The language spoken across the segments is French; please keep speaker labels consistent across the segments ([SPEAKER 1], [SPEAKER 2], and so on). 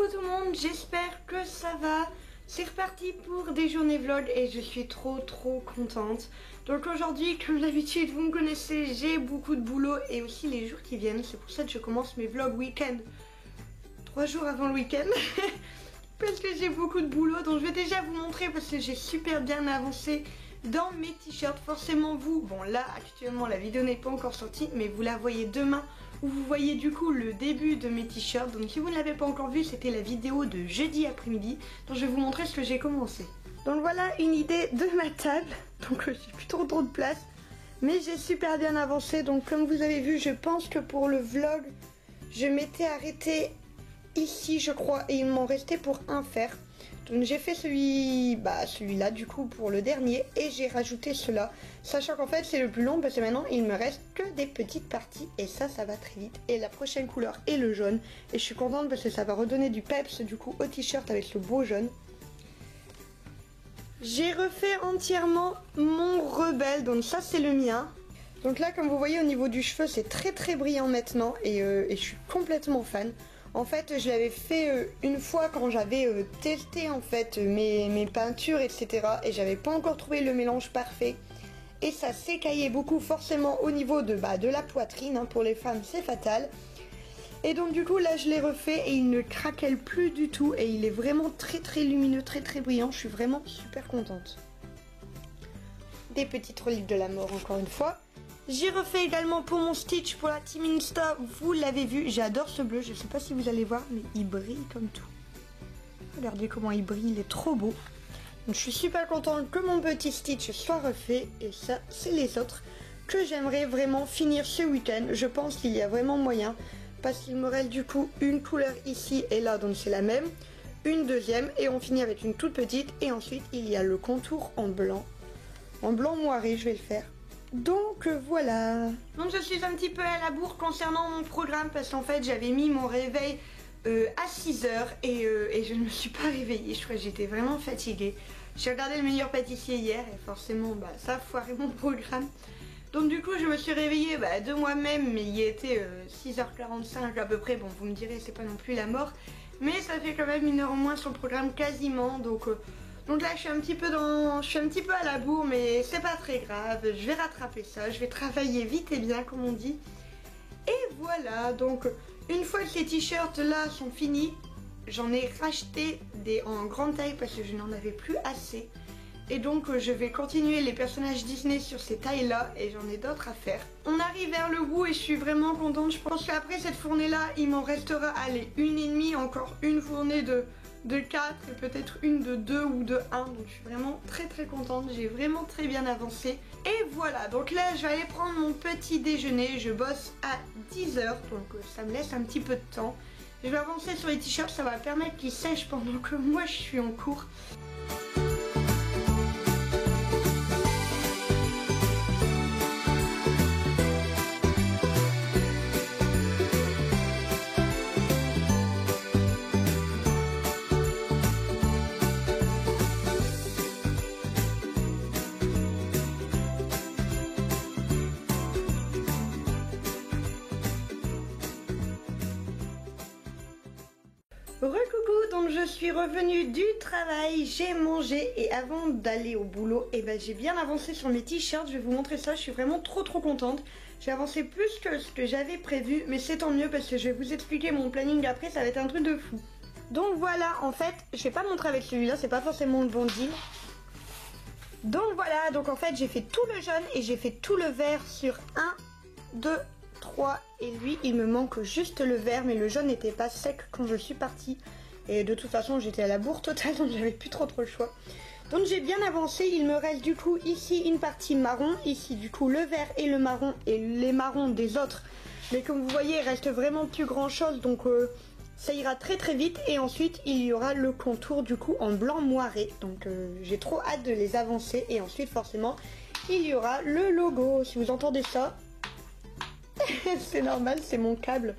[SPEAKER 1] Coucou tout le monde, j'espère que ça va. C'est reparti pour des journées vlog et je suis trop contente. Donc aujourd'hui, comme d'habitude, vous me connaissez, j'ai beaucoup de boulot et aussi les jours qui viennent. C'est pour ça que je commence mes vlogs week-end 3 jours avant le week-end. Parce que j'ai beaucoup de boulot, donc je vais déjà vous montrer parce que j'ai super bien avancé dans mes t-shirts. Forcément vous, bon là actuellement la vidéo n'est pas encore sortie, mais vous la voyez demain où vous voyez du coup le début de mes t-shirts. Donc si vous ne l'avez pas encore vu, c'était la vidéo de jeudi après-midi. Donc je vais vous montrer ce que j'ai commencé. Donc voilà une idée de ma table. Donc j'ai plus trop de place, mais j'ai super bien avancé. Donc comme vous avez vu, je pense que pour le vlog, je m'étais arrêtée ici je crois et il m'en restait pour un faire. Donc j'ai fait celui-là du coup pour le dernier et j'ai rajouté cela, sachant qu'en fait c'est le plus long parce que maintenant il me reste que des petites parties et ça va très vite. Et la prochaine couleur est le jaune et je suis contente parce que ça va redonner du peps du coup au t-shirt avec ce beau jaune. J'ai refait entièrement mon rebelle, donc ça c'est le mien. Donc là comme vous voyez au niveau du cheveu c'est très brillant maintenant et je suis complètement fan. En fait je l'avais fait une fois quand j'avais testé en fait mes peintures etc. Et j'avais pas encore trouvé le mélange parfait. Et ça s'écaillait beaucoup forcément au niveau de la poitrine, hein, pour les femmes c'est fatal. Et donc du coup là je l'ai refait et il ne craquelle plus du tout. Et il est vraiment très lumineux, très brillant, je suis vraiment super contente. Des petites reliques de la mort encore une fois. J'ai refait également pour mon Stitch pour la Team Insta, vous l'avez vu, j'adore ce bleu, je sais pas si vous allez voir, mais il brille comme tout. Regardez comment il brille, il est trop beau. Donc je suis super contente que mon petit Stitch soit refait, et ça c'est les autres que j'aimerais vraiment finir ce week-end. Je pense qu'il y a vraiment moyen, parce qu'il me reste du coup une couleur ici et là, donc c'est la même, une deuxième, et on finit avec une toute petite, et ensuite il y a le contour en blanc moiré, je vais le faire. Donc voilà. Donc je suis un petit peu à la bourre concernant mon programme parce qu'en fait j'avais mis mon réveil à 6h et je ne me suis pas réveillée. Je crois que j'étais vraiment fatiguée. J'ai regardé Le Meilleur Pâtissier hier et forcément ça a foiré mon programme. Donc du coup je me suis réveillée de moi-même, mais il était 6h45 à peu près. Bon vous me direz c'est pas non plus la mort, mais ça fait quand même 1 heure en moins sur le programme quasiment. Donc là je suis un petit peu à la bourre, mais c'est pas très grave, je vais rattraper ça, je vais travailler vite et bien comme on dit. Et voilà, donc une fois que ces t-shirts là sont finis, j'en ai racheté des en grande taille parce que je n'en avais plus assez. Et donc je vais continuer les personnages Disney sur ces tailles là et j'en ai d'autres à faire. On arrive vers le bout et je suis vraiment contente. Je pense qu'après cette fournée là, il m'en restera, allez, une et demie, encore une fournée de 4 et peut-être une de 2 ou de 1. Donc je suis vraiment très contente, j'ai vraiment très bien avancé. Et voilà, donc là je vais aller prendre mon petit déjeuner. Je bosse à 10h, donc ça me laisse un petit peu de temps. Je vais avancer sur les t-shirts, ça va permettre qu'ils sèchent pendant que moi je suis en cours. Recoucou, donc je suis revenue du travail, j'ai mangé et avant d'aller au boulot, j'ai bien avancé sur mes t-shirts. Je vais vous montrer ça, je suis vraiment trop contente. J'ai avancé plus que ce que j'avais prévu, mais c'est tant mieux parce que je vais vous expliquer mon planning après, ça va être un truc de fou. Donc voilà, en fait, je vais pas montrer avec celui-là, c'est pas forcément le bon deal. Donc voilà, donc en fait j'ai fait tout le jaune et j'ai fait tout le vert sur 1, 2, 3 et lui il me manque juste le vert, mais le jaune n'était pas sec quand je suis partie et de toute façon j'étais à la bourre totale donc j'avais plus trop le choix. Donc j'ai bien avancé, il me reste du coup ici une partie marron, ici du coup le vert et le marron et les marrons des autres, mais comme vous voyez il reste vraiment plus grand chose, donc ça ira très vite. Et ensuite il y aura le contour du coup en blanc moiré, donc j'ai trop hâte de les avancer. Et ensuite forcément il y aura le logo, si vous entendez ça c'est normal, c'est mon câble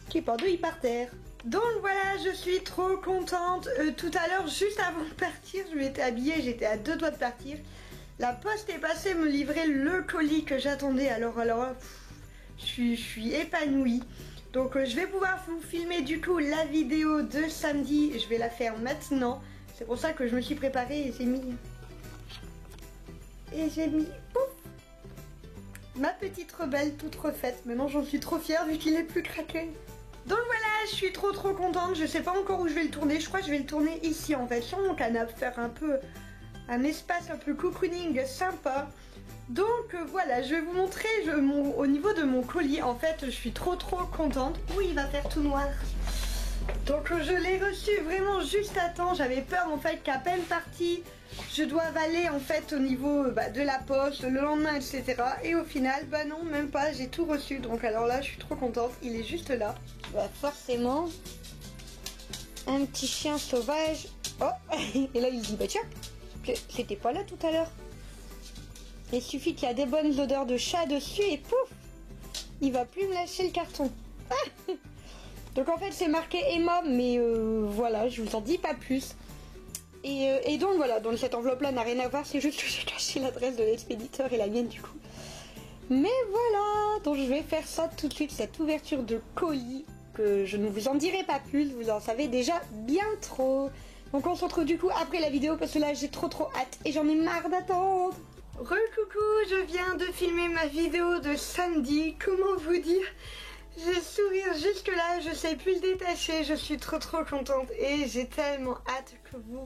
[SPEAKER 1] qui pendouille par terre. Donc voilà, je suis trop contente. Tout à l'heure, juste avant de partir, je m'étais habillée, j'étais à 2 doigts de partir. La poste est passée me livrer le colis que j'attendais. Alors je suis épanouie. Donc je vais pouvoir vous filmer du coup la vidéo de samedi. Je vais la faire maintenant. C'est pour ça que je me suis préparée et j'ai mis pouf, ma petite rebelle toute refaite. Maintenant j'en suis trop fière vu qu'il est plus craqué. Donc voilà, je suis trop contente. Je sais pas encore où je vais le tourner. Je crois que je vais le tourner ici en fait, sur mon canapé, faire un peu un espace un peu cocooning sympa. Donc voilà, je vais vous montrer au niveau de mon colis. En fait, je suis trop contente. Oui, il va faire tout noir. Donc je l'ai reçu vraiment juste à temps. J'avais peur en fait qu'à peine partie, je dois avaler en fait au niveau de la poste, le lendemain, etc. Et au final, bah non, même pas, j'ai tout reçu. Donc alors là, je suis trop contente. Il est juste là. Bah forcément, un petit chien sauvage. Oh, et là il dit, bah tiens, c'était pas là tout à l'heure. Il suffit qu'il y a des bonnes odeurs de chat dessus et pouf, il va plus me lâcher le carton. Donc en fait c'est marqué Emma, mais voilà, je vous en dis pas plus. Et donc voilà, donc cette enveloppe là n'a rien à voir, c'est juste que j'ai caché l'adresse de l'expéditeur et la mienne du coup. Mais voilà, donc je vais faire ça tout de suite, cette ouverture de colis, que je ne vous en dirai pas plus, vous en savez déjà bien trop. Donc on se retrouve du coup après la vidéo parce que là j'ai trop hâte et j'en ai marre d'attendre. Recoucou, je viens de filmer ma vidéo de samedi, comment vous dire, j'ai sourire jusque là, je sais plus le détacher, je suis trop contente et j'ai tellement hâte que vous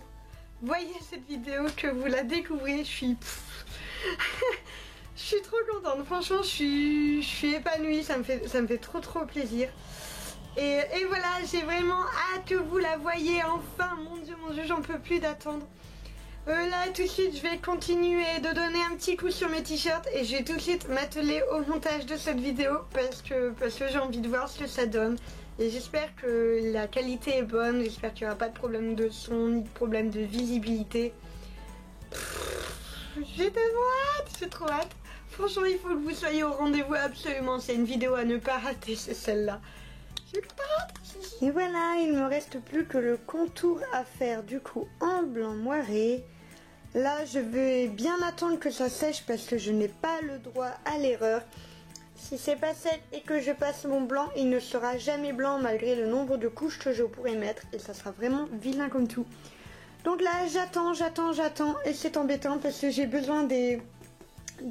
[SPEAKER 1] voyez cette vidéo, que vous la découvrez, je suis je suis trop contente, franchement je suis épanouie, ça me fait trop plaisir. Et voilà, j'ai vraiment hâte que vous la voyez enfin, mon dieu, j'en peux plus d'attendre. Là tout de suite je vais continuer de donner un petit coup sur mes t-shirts et je vais tout de suite m'atteler au montage de cette vidéo parce que j'ai envie de voir ce que ça donne et j'espère que la qualité est bonne, j'espère qu'il n'y aura pas de problème de son ni de problème de visibilité. J'ai tellement hâte, j'ai trop hâte. Franchement il faut que vous soyez au rendez-vous absolument, c'est une vidéo à ne pas rater, c'est celle-là. J'ai trop hâte. Et voilà, il me reste plus que le contour à faire du coup en blanc moiré. Là, je vais bien attendre que ça sèche parce que je n'ai pas le droit à l'erreur. Si c'est pas sec et que je passe mon blanc, il ne sera jamais blanc malgré le nombre de couches que je pourrais mettre. Et ça sera vraiment vilain comme tout. Donc là, j'attends et c'est embêtant parce que j'ai besoin des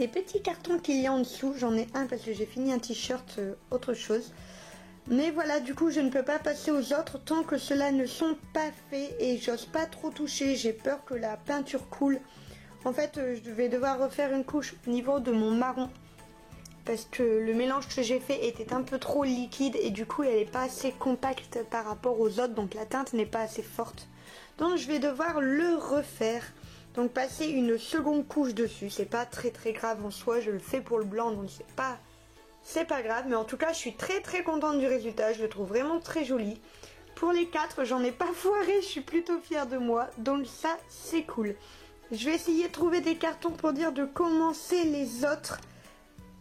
[SPEAKER 1] petits cartons qu'il y a en dessous. J'en ai un parce que j'ai fini un t-shirt autre chose. Mais voilà, du coup je ne peux pas passer aux autres tant que ceux-là ne sont pas faits et j'ose pas trop toucher, j'ai peur que la peinture coule. En fait je vais devoir refaire une couche au niveau de mon marron parce que le mélange que j'ai fait était un peu trop liquide et du coup elle n'est pas assez compacte par rapport aux autres, donc la teinte n'est pas assez forte. Donc je vais devoir le refaire, donc passer une seconde couche dessus. C'est pas très grave en soi, je le fais pour le blanc donc c'est pas grave, mais en tout cas je suis très contente du résultat, je le trouve vraiment très joli. Pour les 4, j'en ai pas foiré, je suis plutôt fière de moi, donc ça c'est cool. Je vais essayer de trouver des cartons pour dire de commencer les autres.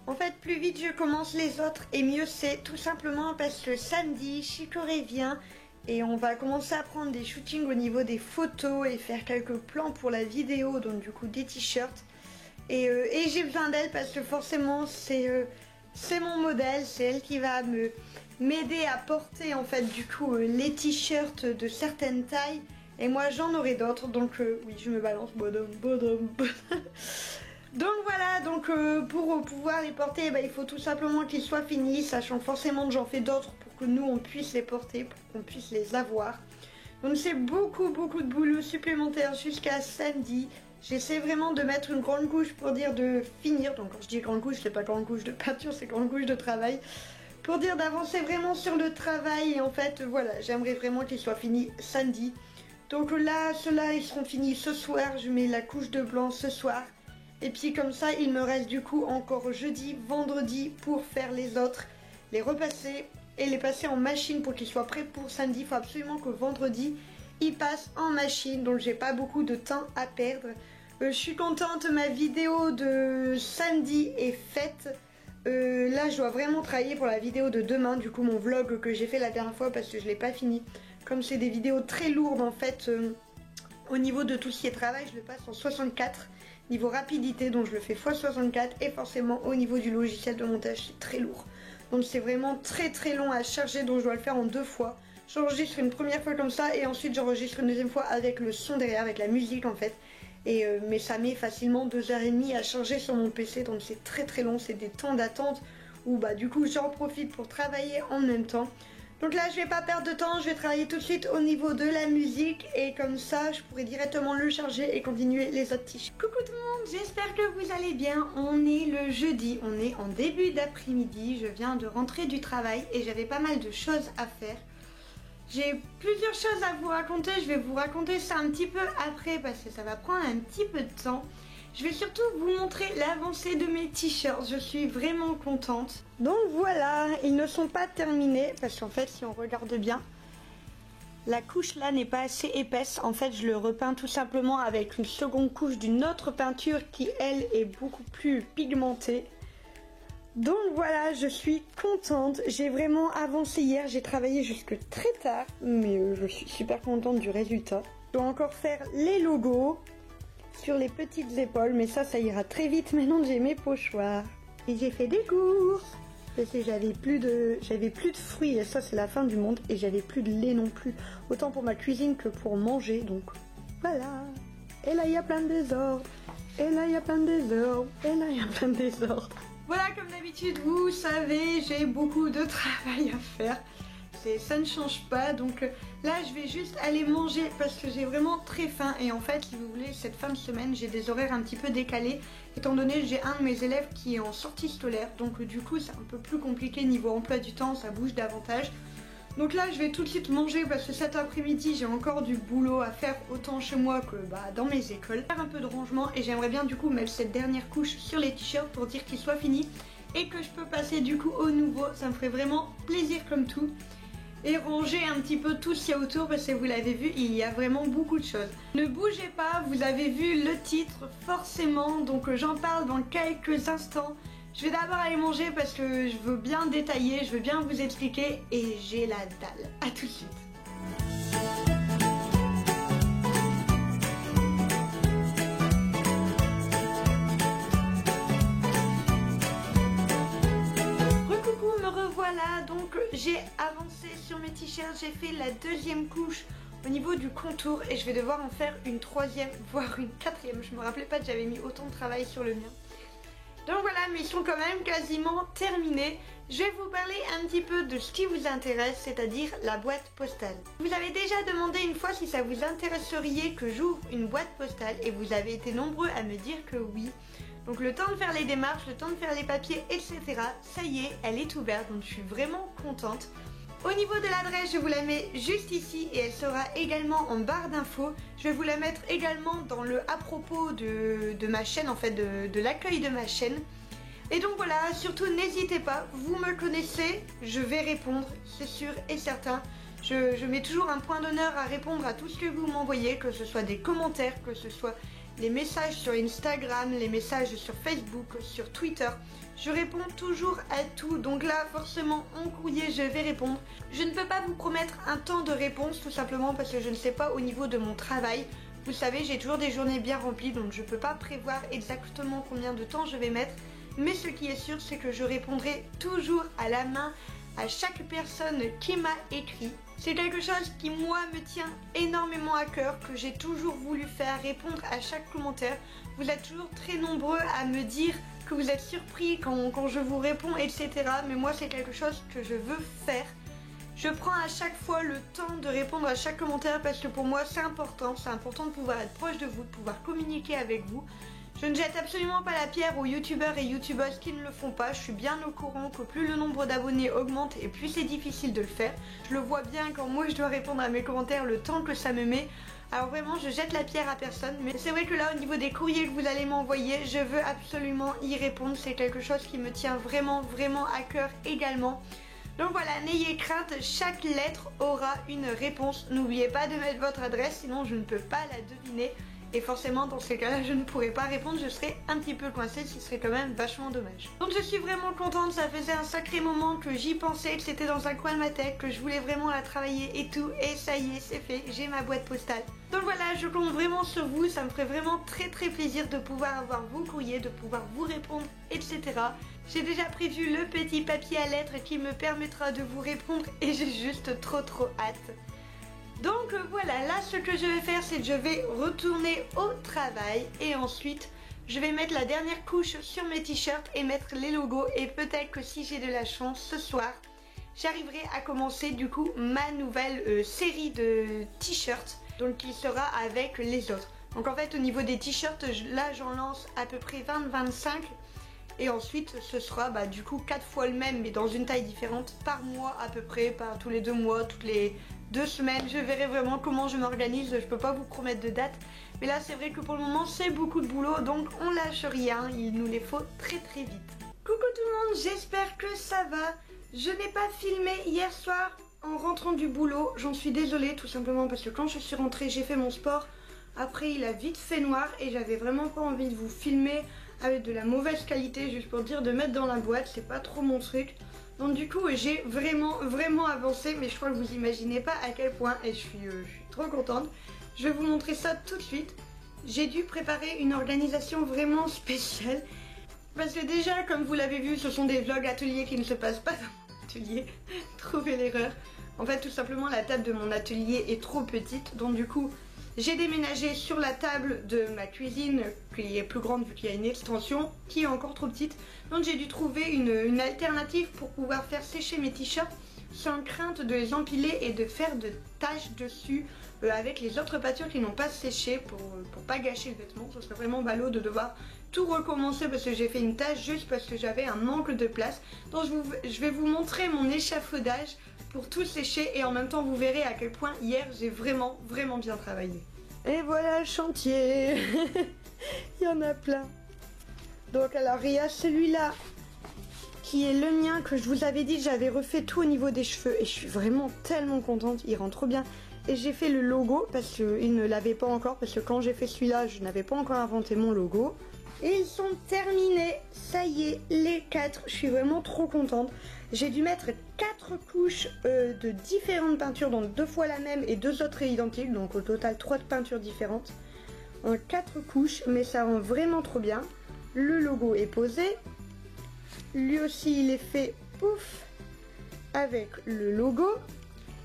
[SPEAKER 1] En fait, plus vite je commence les autres et mieux c'est, tout simplement parce que samedi, Chicorée vient et on va commencer à prendre des shootings au niveau des photos et faire quelques plans pour la vidéo, donc du coup des t-shirts. Et j'ai besoin d'elle parce que forcément c'est mon modèle, c'est elle qui va m'aider à porter en fait du coup les t-shirts de certaines tailles et moi j'en aurai d'autres, donc oui je me balance bodum. Donc voilà, donc pour pouvoir les porter il faut tout simplement qu'ils soient finis, sachant forcément que j'en fais d'autres pour que nous on puisse les porter, pour qu'on puisse les avoir. Donc c'est beaucoup de boulot supplémentaire jusqu'à samedi. J'essaie vraiment de mettre une grande couche pour dire de finir, donc quand je dis grande couche, c'est pas grande couche de peinture, c'est grande couche de travail, pour dire d'avancer vraiment sur le travail et en fait voilà, j'aimerais vraiment qu'ils soient finis samedi. Donc là, ceux-là ils seront finis ce soir, je mets la couche de blanc ce soir et puis comme ça il me reste du coup encore jeudi, vendredi pour faire les autres, les repasser et les passer en machine pour qu'ils soient prêts pour samedi. Il faut absolument que vendredi ils passent en machine, donc j'ai pas beaucoup de temps à perdre. Je suis contente, ma vidéo de samedi est faite. Là je dois vraiment travailler pour la vidéo de demain, du coup mon vlog que j'ai fait la dernière fois parce que je l'ai pas fini. Comme c'est des vidéos très lourdes en fait, au niveau de tout ce qui est travail, je le passe en 64 niveau rapidité, donc je le fais x64 et forcément au niveau du logiciel de montage c'est très lourd. Donc c'est vraiment très très long à charger, donc je dois le faire en 2 fois. J'enregistre une première fois comme ça et ensuite j'enregistre une deuxième fois avec le son derrière, avec la musique en fait. Mais ça met facilement 2h30 à charger sur mon PC, donc c'est très très long, c'est des temps d'attente où bah du coup j'en profite pour travailler en même temps. Donc là je vais pas perdre de temps, je vais travailler tout de suite au niveau de la musique et comme ça je pourrai directement le charger et continuer les autres t-shirts. Coucou tout le monde, j'espère que vous allez bien. On est le jeudi, on est en début d'après-midi, je viens de rentrer du travail et j'avais pas mal de choses à faire. J'ai plusieurs choses à vous raconter, je vais vous raconter ça un petit peu après parce que ça va prendre un petit peu de temps. Je vais surtout vous montrer l'avancée de mes t-shirts, je suis vraiment contente. Donc voilà, ils ne sont pas terminés parce qu'en fait si on regarde bien, la couche là n'est pas assez épaisse. En fait je le repeins tout simplement avec une seconde couche d'une autre peinture qui elle est beaucoup plus pigmentée. Donc voilà, je suis contente, j'ai vraiment avancé hier, j'ai travaillé jusque très tard, mais je suis super contente du résultat. Je dois encore faire les logos sur les petites épaules, mais ça ira très vite maintenant que j'ai mes pochoirs. Et j'ai fait des courses, parce que j'avais plus de fruits, et ça c'est la fin du monde, et j'avais plus de lait non plus, autant pour ma cuisine que pour manger, donc voilà. Et là il y a plein de désordre, et là il y a plein de désordre, et là il y a plein de désordre. Voilà, comme d'habitude, vous savez, j'ai beaucoup de travail à faire. Ça ne change pas, donc là je vais juste aller manger parce que j'ai vraiment très faim. Et en fait, si vous voulez, cette fin de semaine, j'ai des horaires un petit peu décalés, étant donné que j'ai un de mes élèves qui est en sortie scolaire. Donc du coup, c'est un peu plus compliqué niveau emploi du temps, ça bouge davantage. Donc là, je vais tout de suite manger parce que cet après-midi, j'ai encore du boulot à faire autant chez moi que dans mes écoles. Faire un peu de rangement et j'aimerais bien du coup mettre cette dernière couche sur les t-shirts pour dire qu'ils soient finis et que je peux passer du coup au nouveau. Ça me ferait vraiment plaisir comme tout. Et ranger un petit peu tout ce qu'il y a autour parce que vous l'avez vu, il y a vraiment beaucoup de choses. Ne bougez pas, vous avez vu le titre forcément, donc j'en parle dans quelques instants. Je vais d'abord aller manger parce que je veux bien détailler, je veux bien vous expliquer et j'ai la dalle. A tout de suite. Recoucou, me revoilà. Donc j'ai avancé sur mes t-shirts, j'ai fait la deuxième couche au niveau du contour et je vais devoir en faire une troisième, voire une quatrième. Je me rappelais pas que j'avais mis autant de travail sur le mien. Donc voilà, mais ils sont quand même quasiment terminés. Je vais vous parler un petit peu de ce qui vous intéresse, c'est-à-dire la boîte postale. Vous avez déjà demandé une fois si ça vous intéresserait que j'ouvre une boîte postale et vous avez été nombreux à me dire que oui. Donc le temps de faire les démarches, le temps de faire les papiers, etc. Ça y est, elle est ouverte, donc je suis vraiment contente. Au niveau de l'adresse, je vous la mets juste ici et elle sera également en barre d'infos. Je vais vous la mettre également dans le à propos de ma chaîne, en fait de l'accueil de ma chaîne. Et donc voilà, surtout n'hésitez pas, vous me connaissez, je vais répondre, c'est sûr et certain. Je mets toujours un point d'honneur à répondre à tout ce que vous m'envoyez, que ce soit des commentaires, que ce soit les messages sur Instagram, les messages sur Facebook, sur Twitter. Je réponds toujours à tout, donc là forcément en courrier je vais répondre. Je ne peux pas vous promettre un temps de réponse tout simplement parce que je ne sais pas au niveau de mon travail. Vous savez, j'ai toujours des journées bien remplies donc je ne peux pas prévoir exactement combien de temps je vais mettre. Mais ce qui est sûr, c'est que je répondrai toujours à la main à chaque personne qui m'a écrit. C'est quelque chose qui moi me tient énormément à cœur, que j'ai toujours voulu faire, répondre à chaque commentaire. Vous êtes toujours très nombreux à me dire que vous êtes surpris quand je vous réponds, etc. Mais moi c'est quelque chose que je veux faire. Je prends à chaque fois le temps de répondre à chaque commentaire parce que pour moi c'est important de pouvoir être proche de vous, de pouvoir communiquer avec vous. Je ne jette absolument pas la pierre aux youtubeurs et youtubeuses qui ne le font pas. Je suis bien au courant que plus le nombre d'abonnés augmente et plus c'est difficile de le faire. Je le vois bien quand moi je dois répondre à mes commentaires, le temps que ça me met. Alors vraiment je jette la pierre à personne, mais c'est vrai que là au niveau des courriers que vous allez m'envoyer, je veux absolument y répondre. C'est quelque chose qui me tient vraiment à cœur également. Donc voilà, n'ayez crainte, chaque lettre aura une réponse. N'oubliez pas de mettre votre adresse, sinon je ne peux pas la deviner. Et forcément dans ces cas-là je ne pourrais pas répondre, je serais un petit peu coincée, ce serait quand même vachement dommage. Donc je suis vraiment contente, ça faisait un sacré moment que j'y pensais, que c'était dans un coin de ma tête, que je voulais vraiment la travailler et tout, et ça y est, c'est fait, j'ai ma boîte postale. Donc voilà, je compte vraiment sur vous, ça me ferait vraiment très plaisir de pouvoir avoir vos courriers, de pouvoir vous répondre, etc. J'ai déjà prévu le petit papier à lettres qui me permettra de vous répondre et j'ai juste trop hâte. Donc voilà, là ce que je vais faire c'est que je vais retourner au travail et ensuite je vais mettre la dernière couche sur mes t-shirts et mettre les logos et peut-être que si j'ai de la chance ce soir j'arriverai à commencer du coup ma nouvelle série de t-shirts, donc qui sera avec les autres. Donc en fait au niveau des t-shirts là j'en lance à peu près 20-25 et ensuite ce sera du coup 4 fois le même mais dans une taille différente par mois à peu près, par tous les 2 mois, toutes les 2 semaines, je verrai vraiment comment je m'organise, je peux pas vous promettre de date, mais là c'est vrai que pour le moment c'est beaucoup de boulot, donc on lâche rien, il nous les faut très vite. Coucou tout le monde, j'espère que ça va. Je n'ai pas filmé hier soir en rentrant du boulot, j'en suis désolée tout simplement parce que quand je suis rentrée j'ai fait mon sport, après il a vite fait noir et j'avais vraiment pas envie de vous filmer avec de la mauvaise qualité juste pour dire de mettre dans la boîte, c'est pas trop mon truc. Donc du coup j'ai vraiment avancé, mais je crois que vous imaginez pas à quel point, et je suis trop contente. Je vais vous montrer ça tout de suite. J'ai dû préparer une organisation vraiment spéciale parce que déjà comme vous l'avez vu ce sont des vlogs ateliers qui ne se passent pas dans mon atelier. Trouvez l'erreur. En fait tout simplement la table de mon atelier est trop petite, donc du coup j'ai déménagé sur la table de ma cuisine qui est plus grande vu qu'il y a une extension qui est encore trop petite. Donc j'ai dû trouver une alternative pour pouvoir faire sécher mes t-shirts sans crainte de les empiler et de faire de taches dessus avec les autres pâtures qui n'ont pas séché pour pas gâcher le vêtement. Ce serait vraiment ballot de devoir tout recommencer parce que j'ai fait une tâche juste parce que j'avais un manque de place. Donc je vais vous montrer mon échafaudage pour tout sécher et en même temps vous verrez à quel point hier j'ai vraiment bien travaillé. Et voilà le chantier. Il y en a plein. Donc alors il y a celui-là qui est le mien que je vous avais dit, j'avais refait tout au niveau des cheveux et je suis vraiment tellement contente, il rend trop bien. Et j'ai fait le logo parce qu'il ne l'avait pas encore, parce que quand j'ai fait celui-là je n'avais pas encore inventé mon logo. Et ils sont terminés, ça y est, les 4, je suis vraiment trop contente. J'ai dû mettre 4 couches de différentes peintures, donc 2 fois la même et 2 autres identiques, donc au total 3 peintures différentes. En 4 couches, mais ça rend vraiment trop bien. Le logo est posé, lui aussi il est fait pouf avec le logo.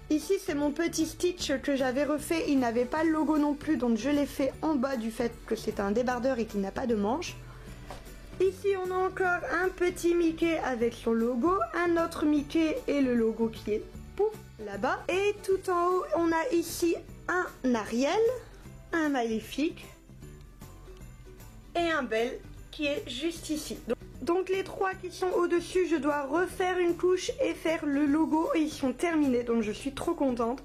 [SPEAKER 1] Ici c'est mon petit stitch que j'avais refait, il n'avait pas le logo non plus, donc je l'ai fait en bas du fait que c'est un débardeur et qu'il n'a pas de manche. Ici on a encore un petit Mickey avec son logo, un autre Mickey et le logo qui est pouf là-bas. Et tout en haut on a ici un Ariel, un Maléfique et un Belle qui est juste ici. Donc les 3 qui sont au-dessus, je dois refaire une couche et faire le logo et ils sont terminés, donc je suis trop contente.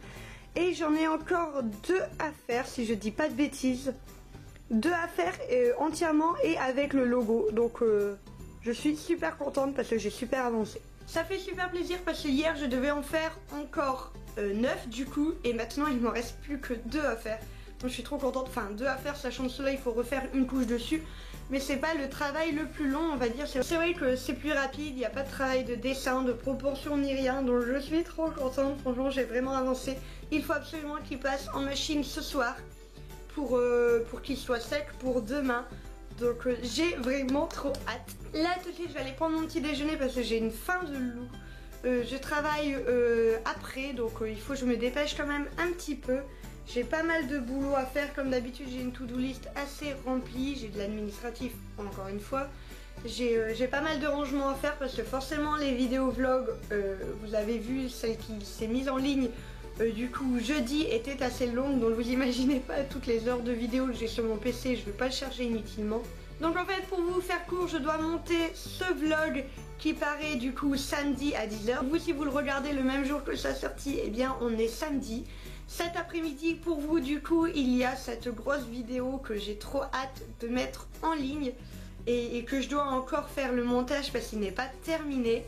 [SPEAKER 1] Et j'en ai encore 2 à faire si je dis pas de bêtises. 2 à faire entièrement et avec le logo, donc je suis super contente parce que j'ai super avancé. Ça fait super plaisir parce que hier je devais en faire encore 9 du coup et maintenant il m'en reste plus que 2 à faire. Donc je suis trop contente, enfin 2 à faire sachant que cela il faut refaire une couche dessus. Mais c'est pas le travail le plus long on va dire, c'est vrai que c'est plus rapide, il n'y a pas de travail de dessin, de proportion ni rien. Donc je suis trop contente, franchement j'ai vraiment avancé. Il faut absolument qu'il passe en machine ce soir pour qu'il soit sec pour demain. Donc j'ai vraiment trop hâte. Là tout de suite je vais aller prendre mon petit déjeuner parce que j'ai une faim de loup. Je travaille après donc il faut que je me dépêche quand même un petit peu. J'ai pas mal de boulot à faire comme d'habitude, j'ai une to-do list assez remplie, j'ai de l'administratif encore une fois. J'ai pas mal de rangements à faire parce que forcément les vidéos vlogs, vous avez vu celle qui s'est mise en ligne du coup jeudi était assez longue, donc vous imaginez pas toutes les heures de vidéo que j'ai sur mon PC, je vais pas le charger inutilement. Donc en fait pour vous faire court, je dois monter ce vlog qui paraît du coup samedi à 10 h. Vous si vous le regardez le même jour que sa sortie, eh bien on est samedi. Cet après-midi pour vous du coup il y a cette grosse vidéo que j'ai trop hâte de mettre en ligne et que je dois encore faire le montage parce qu'il n'est pas terminé.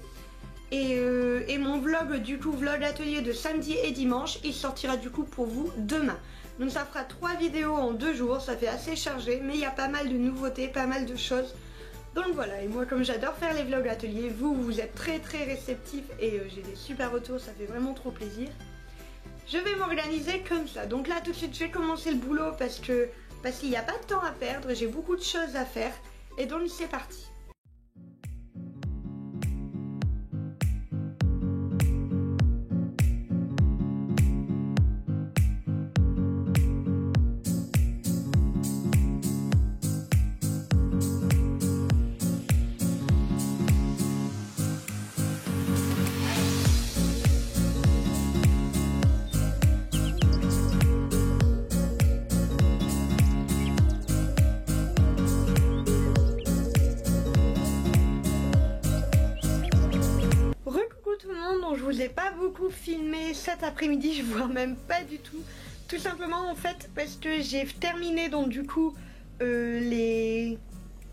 [SPEAKER 1] Et mon vlog du coup, vlog atelier de samedi et dimanche, il sortira du coup pour vous demain. Donc ça fera 3 vidéos en 2 jours, ça fait assez chargé, mais il y a pas mal de nouveautés, pas mal de choses. Donc voilà, et moi comme j'adore faire les vlogs ateliers, vous êtes très réceptifs et j'ai des super retours, ça fait vraiment trop plaisir. Je vais m'organiser comme ça. Donc là tout de suite je vais commencer le boulot parce qu'il n'y a pas de temps à perdre, j'ai beaucoup de choses à faire. Et donc c'est parti. Je vous ai pas beaucoup filmé cet après-midi, je vois même pas du tout. Tout simplement en fait parce que j'ai terminé donc du coup les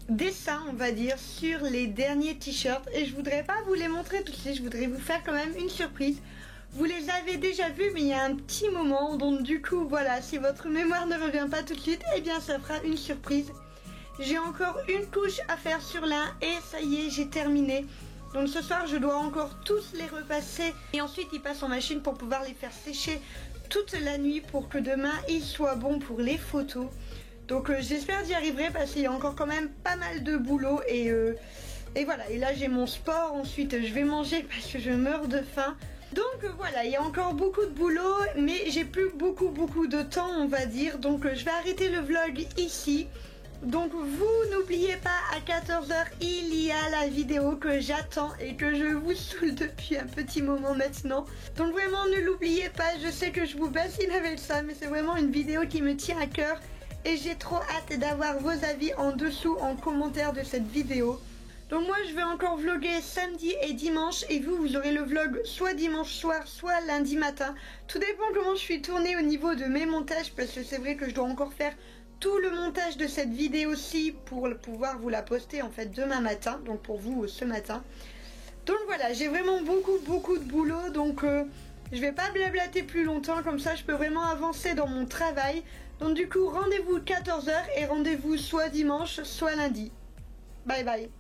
[SPEAKER 1] dessins on va dire sur les derniers t-shirts et je voudrais pas vous les montrer tout de suite, je voudrais vous faire quand même une surprise. Vous les avez déjà vus mais il y a un petit moment, donc du coup voilà, si votre mémoire ne revient pas tout de suite, eh bien ça fera une surprise. J'ai encore une couche à faire sur l'un et ça y est, j'ai terminé. Donc ce soir je dois encore tous les repasser et ensuite ils passent en machine pour pouvoir les faire sécher toute la nuit pour que demain ils soient bons pour les photos. Donc j'espère d'y arriver parce qu'il y a encore quand même pas mal de boulot et voilà. Et là j'ai mon sport, ensuite je vais manger parce que je meurs de faim. Donc voilà, il y a encore beaucoup de boulot mais j'ai plus beaucoup de temps on va dire. Donc je vais arrêter le vlog ici. Donc vous n'oubliez pas, à 14 h il y a la vidéo que j'attends et que je vous saoule depuis un petit moment maintenant. Donc vraiment ne l'oubliez pas, je sais que je vous bassine avec ça mais c'est vraiment une vidéo qui me tient à cœur. Et j'ai trop hâte d'avoir vos avis en dessous en commentaire de cette vidéo. Donc moi je vais encore vlogger samedi et dimanche et vous aurez le vlog soit dimanche soir soit lundi matin. Tout dépend comment je suis tournée au niveau de mes montages parce que c'est vrai que je dois encore faire tout le montage de cette vidéo-ci pour pouvoir vous la poster en fait demain matin, donc pour vous ce matin. Donc voilà, j'ai vraiment beaucoup de boulot, donc je vais pas blablater plus longtemps, comme ça je peux vraiment avancer dans mon travail. Donc du coup rendez-vous 14 h et rendez-vous soit dimanche soit lundi. Bye bye.